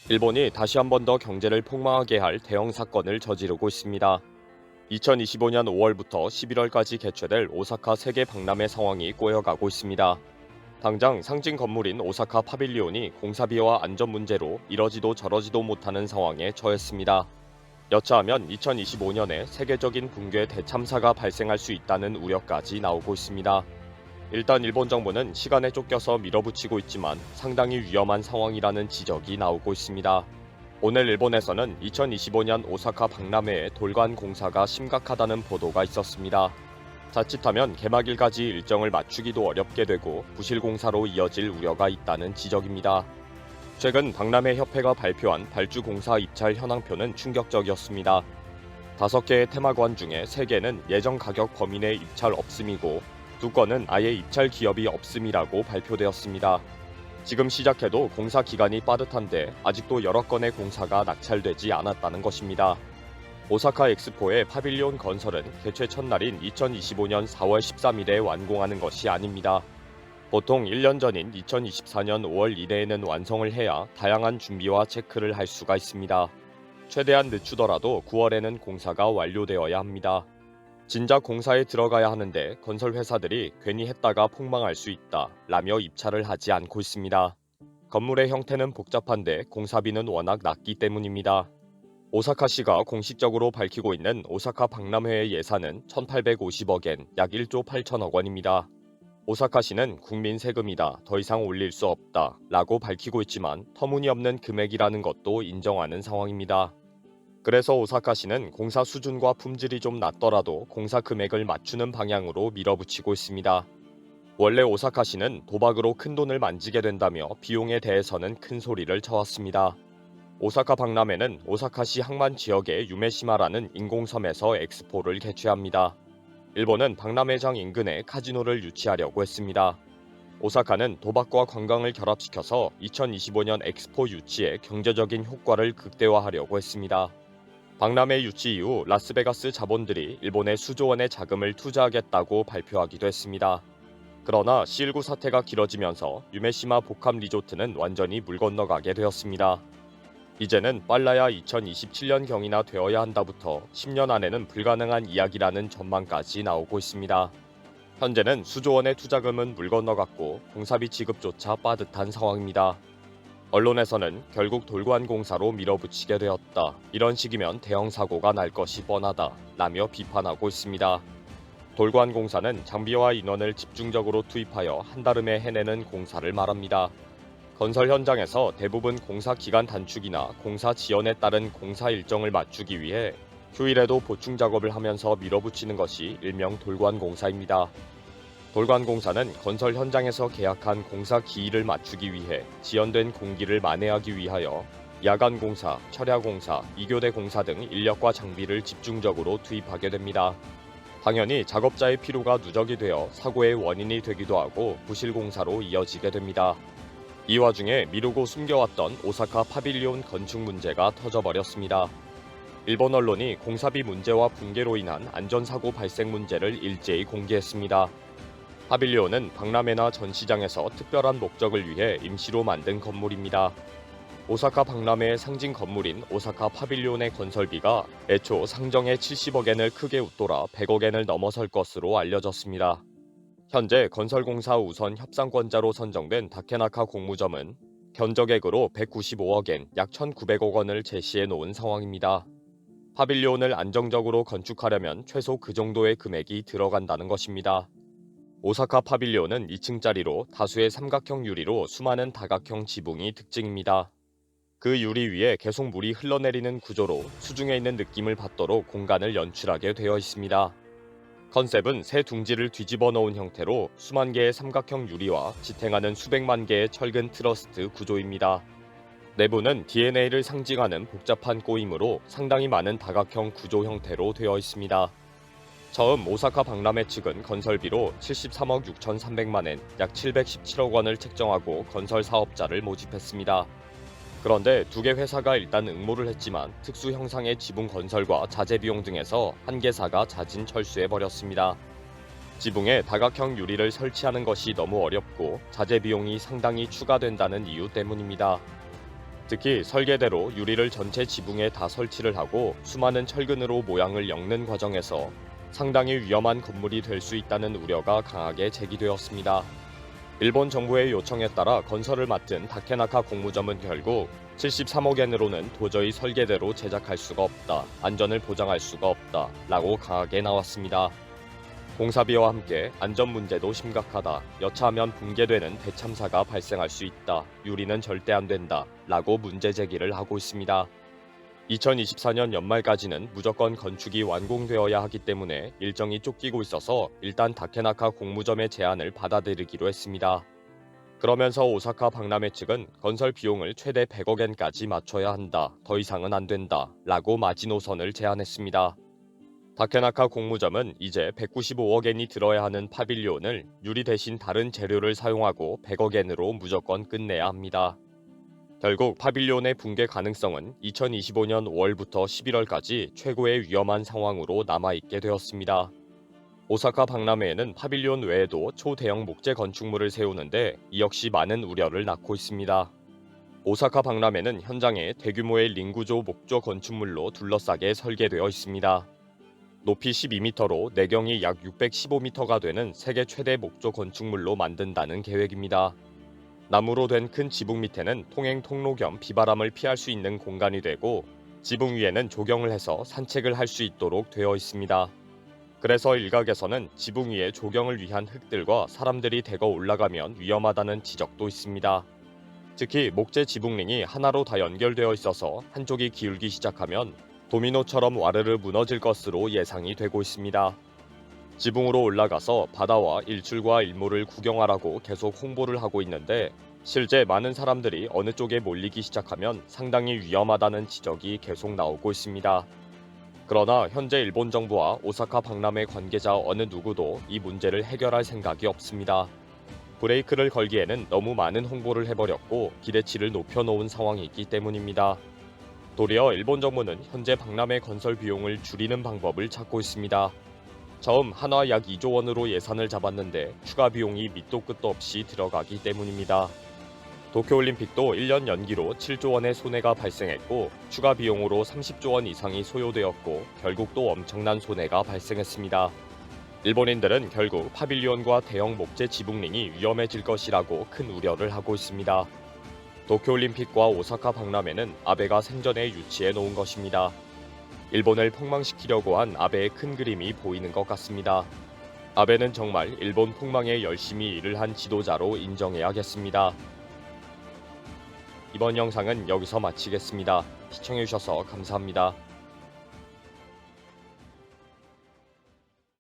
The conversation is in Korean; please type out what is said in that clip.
일본이 다시 한 번 더 경제를 폭망하게 할 대형 사건을 저지르고 있습니다. 2025년 5월부터 11월까지 개최될 오사카 세계 박람회 상황이 꼬여가고 있습니다. 당장 상징 건물인 오사카 파빌리온이 공사비와 안전 문제로 이러지도 저러지도 못하는 상황에 처했습니다. 여차하면 2025년에 세계적인 붕괴 대참사가 발생할 수 있다는 우려까지 나오고 있습니다. 일단 일본 정부는 시간에 쫓겨서 밀어붙이고 있지만 상당히 위험한 상황이라는 지적이 나오고 있습니다. 오늘 일본에서는 2025년 오사카 박람회의 돌관 공사가 심각하다는 보도가 있었습니다. 자칫하면 개막일까지 일정을 맞추기도 어렵게 되고 부실 공사로 이어질 우려가 있다는 지적입니다. 최근 박람회 협회가 발표한 발주 공사 입찰 현황표는 충격적이었습니다. 5개의 테마관 중에 3개는 예정 가격 범위 내 입찰 없음이고 2건은 아예 입찰 기업이 없음이라고 발표되었습니다. 지금 시작해도 공사 기간이 빠듯한데 아직도 여러 건의 공사가 낙찰되지 않았다는 것입니다. 오사카 엑스포의 파빌리온 건설은 개최 첫날인 2025년 4월 13일에 완공하는 것이 아닙니다. 보통 1년 전인 2024년 5월 이내에는 완성을 해야 다양한 준비와 체크를 할 수가 있습니다. 최대한 늦추더라도 9월에는 공사가 완료되어야 합니다. 진작 공사에 들어가야 하는데 건설 회사들이 괜히 했다가 폭망할 수 있다 라며 입찰을 하지 않고 있습니다. 건물의 형태는 복잡한데 공사비는 워낙 낮기 때문입니다. 오사카시가 공식적으로 밝히고 있는 오사카 박람회의 예산은 1,850억엔 약 1조 8천억 원입니다. 오사카시는 국민 세금이다, 더 이상 올릴 수 없다 라고 밝히고 있지만 터무니없는 금액이라는 것도 인정하는 상황입니다. 그래서 오사카시는 공사 수준과 품질이 좀 낮더라도 공사 금액을 맞추는 방향으로 밀어붙이고 있습니다. 원래 오사카시는 도박으로 큰돈을 만지게 된다며 비용에 대해서는 큰 소리를 쳐왔습니다. 오사카 박람회는 오사카시 항만 지역의 유메시마라는 인공섬에서 엑스포를 개최합니다. 일본은 박람회장 인근에 카지노를 유치하려고 했습니다. 오사카는 도박과 관광을 결합시켜서 2025년 엑스포 유치에 경제적인 효과를 극대화하려고 했습니다. 박람회 유치 이후 라스베가스 자본들이 일본에 수조 원의 자금을 투자하겠다고 발표하기도 했습니다. 그러나 C19 사태가 길어지면서 유메시마 복합 리조트는 완전히 물 건너가게 되었습니다. 이제는 빨라야 2027년경이나 되어야 한다부터 10년 안에는 불가능한 이야기라는 전망까지 나오고 있습니다. 현재는 수조 원의 투자금은 물 건너갔고 공사비 지급조차 빠듯한 상황입니다. 언론에서는 결국 돌관 공사로 밀어붙이게 되었다. 이런 식이면 대형 사고가 날 것이 뻔하다. 라며 비판하고 있습니다. 돌관 공사는 장비와 인원을 집중적으로 투입하여 한달음에 해내는 공사를 말합니다. 건설 현장에서 대부분 공사 기간 단축이나 공사 지연에 따른 공사 일정을 맞추기 위해 휴일에도 보충 작업을 하면서 밀어붙이는 것이 일명 돌관 공사입니다. 돌관 공사는 건설 현장에서 계약한 공사 기일을 맞추기 위해 지연된 공기를 만회하기 위하여 야간 공사, 철야 공사, 이교대 공사 등 인력과 장비를 집중적으로 투입하게 됩니다. 당연히 작업자의 피로가 누적이 되어 사고의 원인이 되기도 하고 부실 공사로 이어지게 됩니다. 이 와중에 미루고 숨겨왔던 오사카 파빌리온 건축 문제가 터져버렸습니다. 일본 언론이 공사비 문제와 붕괴로 인한 안전사고 발생 문제를 일제히 공개했습니다. 파빌리온은 박람회나 전시장에서 특별한 목적을 위해 임시로 만든 건물입니다. 오사카 박람회의 상징 건물인 오사카 파빌리온의 건설비가 애초 상정의 70억엔을 크게 웃돌아 100억엔을 넘어설 것으로 알려졌습니다. 현재 건설공사 우선 협상권자로 선정된 다케나카 공무점은 견적액으로 195억엔 약 1,900억 원을 제시해 놓은 상황입니다. 파빌리온을 안정적으로 건축하려면 최소 그 정도의 금액이 들어간다는 것입니다. 오사카 파빌리온은 2층짜리로 다수의 삼각형 유리로 수많은 다각형 지붕이 특징입니다. 그 유리 위에 계속 물이 흘러내리는 구조로 수중에 있는 느낌을 받도록 공간을 연출하게 되어 있습니다. 컨셉은 새 둥지를 뒤집어 놓은 형태로 수만 개의 삼각형 유리와 지탱하는 수백만 개의 철근 트러스트 구조입니다. 내부는 DNA를 상징하는 복잡한 꼬임으로 상당히 많은 다각형 구조 형태로 되어 있습니다. 처음 오사카 박람회 측은 건설비로 73억 6,300만엔 약 717억 원을 책정하고 건설 사업자를 모집했습니다. 그런데 2개 회사가 일단 응모를 했지만 특수 형상의 지붕 건설과 자재 비용 등에서 한 개사가 자진 철수해버렸습니다. 지붕에 다각형 유리를 설치하는 것이 너무 어렵고 자재 비용이 상당히 추가된다는 이유 때문입니다. 특히 설계대로 유리를 전체 지붕에 다 설치를 하고 수많은 철근으로 모양을 엮는 과정에서 상당히 위험한 건물이 될 수 있다는 우려가 강하게 제기되었습니다. 일본 정부의 요청에 따라 건설을 맡은 다케나카 공무점은 결국 73억 엔으로는 도저히 설계대로 제작할 수가 없다, 안전을 보장할 수가 없다 라고 강하게 나왔습니다. 공사비와 함께 안전 문제도 심각하다, 여차하면 붕괴되는 대참사가 발생할 수 있다, 유리는 절대 안 된다 라고 문제 제기를 하고 있습니다. 2024년 연말까지는 무조건 건축이 완공되어야 하기 때문에 일정이 쫓기고 있어서 일단 다케나카 공무점의 제안을 받아들이기로 했습니다. 그러면서 오사카 박람회 측은 건설 비용을 최대 100억 엔까지 맞춰야 한다, 더 이상은 안 된다 라고 마지노선을 제안했습니다. 다케나카 공무점은 이제 195억 엔이 들어야 하는 파빌리온을 유리 대신 다른 재료를 사용하고 100억 엔으로 무조건 끝내야 합니다. 결국 파빌리온의 붕괴 가능성은 2025년 5월부터 11월까지 최고의 위험한 상황으로 남아있게 되었습니다. 오사카 박람회에는 파빌리온 외에도 초대형 목재 건축물을 세우는데 이 역시 많은 우려를 낳고 있습니다. 오사카 박람회는 현장에 대규모의 링구조 목조 건축물로 둘러싸게 설계되어 있습니다. 높이 12m로 내경이 약 615m가 되는 세계 최대 목조 건축물로 만든다는 계획입니다. 나무로 된 큰 지붕 밑에는 통행 통로 겸 비바람을 피할 수 있는 공간이 되고 지붕 위에는 조경을 해서 산책을 할 수 있도록 되어 있습니다. 그래서 일각에서는 지붕 위에 조경을 위한 흙들과 사람들이 대거 올라가면 위험하다는 지적도 있습니다. 특히 목재 지붕링이 하나로 다 연결되어 있어서 한쪽이 기울기 시작하면 도미노처럼 와르르 무너질 것으로 예상이 되고 있습니다. 지붕으로 올라가서 바다와 일출과 일몰을 구경하라고 계속 홍보를 하고 있는데 실제 많은 사람들이 어느 쪽에 몰리기 시작하면 상당히 위험하다는 지적이 계속 나오고 있습니다. 그러나 현재 일본 정부와 오사카 박람회 관계자 어느 누구도 이 문제를 해결할 생각이 없습니다. 브레이크를 걸기에는 너무 많은 홍보를 해버렸고 기대치를 높여놓은 상황이기 때문입니다. 도리어 일본 정부는 현재 박람회 건설 비용을 줄이는 방법을 찾고 있습니다. 처음 한화 약 2조 원으로 예산을 잡았는데 추가 비용이 밑도 끝도 없이 들어가기 때문입니다. 도쿄올림픽도 1년 연기로 7조 원의 손해가 발생했고 추가 비용으로 30조 원 이상이 소요되었고 결국 또 엄청난 손해가 발생했습니다. 일본인들은 결국 파빌리온과 대형 목재 지붕링이 위험해질 것이라고 큰 우려를 하고 있습니다. 도쿄올림픽과 오사카 박람회는 아베가 생전에 유치해 놓은 것입니다. 일본을 폭망시키려고 한 아베의 큰 그림이 보이는 것 같습니다. 아베는 정말 일본 폭망에 열심히 일을 한 지도자로 인정해야겠습니다. 이번 영상은 여기서 마치겠습니다. 시청해주셔서 감사합니다.